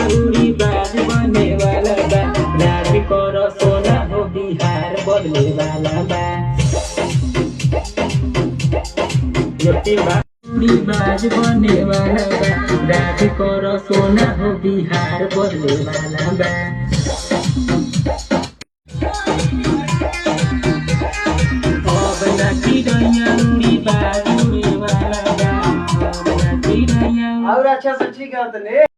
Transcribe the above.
उड़ी बाज बने वाला बा। राज करो सोना हो बिहार बदले वाला बा। रोटी उड़ी बाज बने वाला बा। राज करो सोना हो बिहार बदले वाला बा। अब ना चिड़ैया उड़ी बाज उड़े वाला बा। अब ना चिड़ैया और अच्छा से ठीक है तने